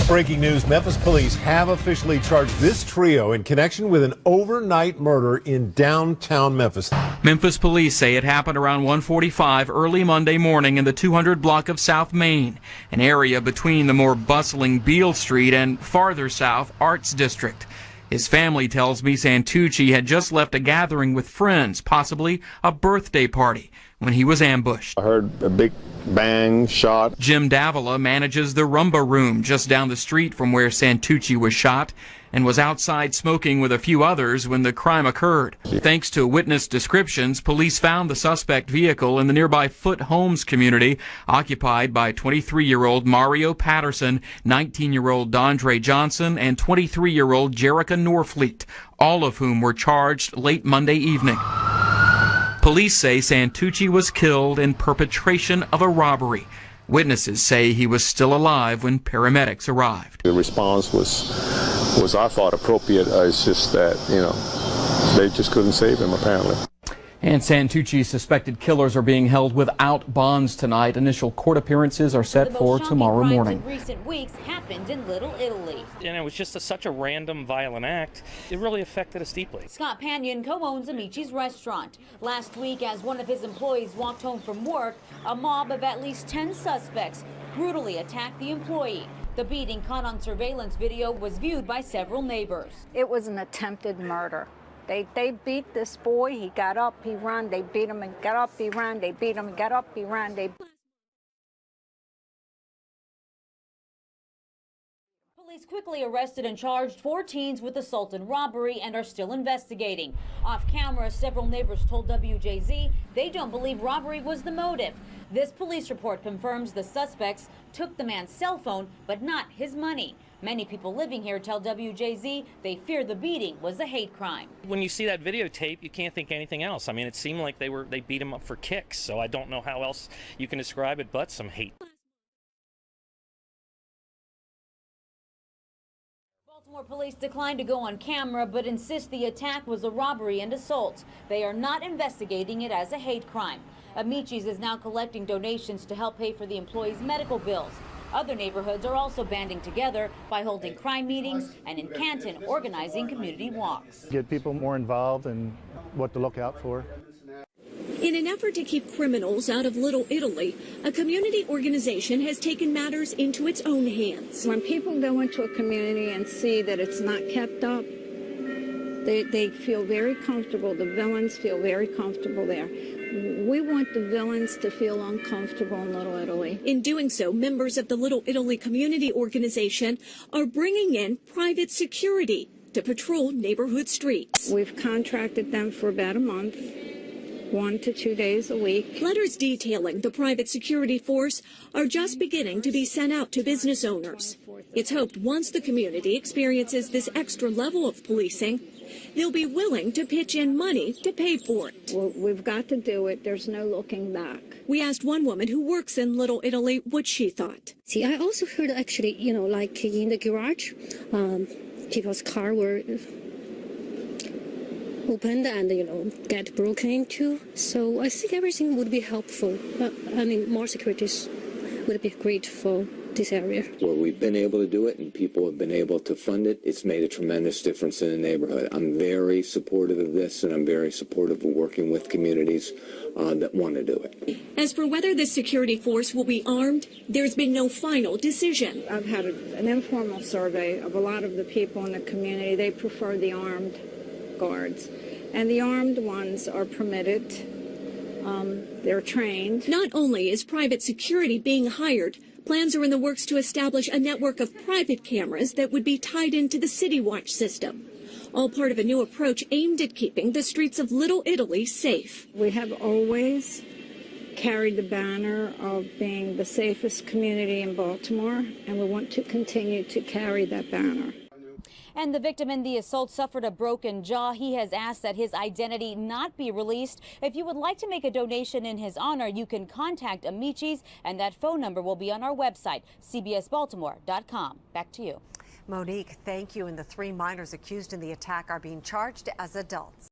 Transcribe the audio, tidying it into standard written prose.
Breaking news, Memphis police have officially charged this trio in connection with an overnight murder in downtown Memphis. Memphis police say it happened around 1:45 early Monday morning in the 200 block of South Main, an area between the more bustling Beale Street and farther south Arts District. His family tells me Santucci had just left a gathering with friends, possibly a birthday party, when he was ambushed. I heard a big bang shot. Jim Davila manages the Rumba Room just down the street from where Santucci was shot and was outside smoking with a few others when the crime occurred. Thanks to witness descriptions, police found the suspect vehicle in the nearby Foot Homes community, occupied by 23-year-old Mario Patterson, 19-year-old Dondre Johnson, and 23-year-old Jerica Norfleet, all of whom were charged late Monday evening. Police say Santucci was killed in perpetration of a robbery. Witnesses say he was still alive when paramedics arrived. The response was I thought appropriate. It's just that, they just couldn't save him apparently. And Santucci's suspected killers are being held without bonds tonight. Initial court appearances are set for tomorrow morning. In recent weeks happened in Little Italy. And it was just such a random, violent act. It really affected us deeply. Scott Panion co-owns Amici's restaurant. Last week, as one of his employees walked home from work, a mob of at least 10 suspects brutally attacked the employee. The beating caught on surveillance video was viewed by several neighbors. It was an attempted murder. They beat this boy. He got up, he ran. They beat him and got up, he ran. They beat him and got up, he ran. Police quickly arrested and charged 4 teens with assault and robbery and are still investigating. Off camera, several neighbors told WJZ they don't believe robbery was the motive. This police report confirms the suspects took the man's cell phone, but not his money. Many people living here tell WJZ they fear the beating was a hate crime. When you see that videotape, you can't think anything else. I mean, it seemed like they beat him up for kicks, so I don't know how else you can describe it but some hate. Baltimore police declined to go on camera but insist the attack was a robbery and assault. They are not investigating it as a hate crime. Amici's is now collecting donations to help pay for the employees' medical bills. Other neighborhoods are also banding together by holding crime meetings and in Canton organizing community walks. Get people more involved in what to look out for. In an effort to keep criminals out of Little Italy, a community organization has taken matters into its own hands. When people go into a community and see that it's not kept up, they feel very comfortable. The villains feel very comfortable there. We want the villains to feel uncomfortable in Little Italy. In doing so, members of the Little Italy Community Organization are bringing in private security to patrol neighborhood streets. We've contracted them for about a month, 1 to 2 days a week. Letters detailing the private security force are just beginning to be sent out to business owners. It's hoped once the community experiences this extra level of policing, they'll be willing to pitch in money to pay for it. Well, we've got to do it. There's no looking back. We asked one woman who works in Little Italy what she thought. See, I also heard actually, like in the garage, people's car were opened and, get broken into. So I think everything would be helpful. More securities would be great for this area. Where we've been able to do it and people have been able to fund it, it's made a tremendous difference in the neighborhood. I'm very supportive of this, and I'm very supportive of working with communities that want to do it. As for whether the security force will be armed, there's been no final decision. I've had an informal survey of a lot of the people in the community. They prefer the armed guards, and the armed ones are permitted. They're trained. Not only is private security being hired, plans are in the works to establish a network of private cameras that would be tied into the City Watch system, all part of a new approach aimed at keeping the streets of Little Italy safe. We have always carried the banner of being the safest community in Baltimore, and we want to continue to carry that banner. And the victim in the assault suffered a broken jaw. He has asked that his identity not be released. If you would like to make a donation in his honor, you can contact Amici's, and that phone number will be on our website, cbsbaltimore.com. Back to you. Monique, thank you. And the 3 minors accused in the attack are being charged as adults.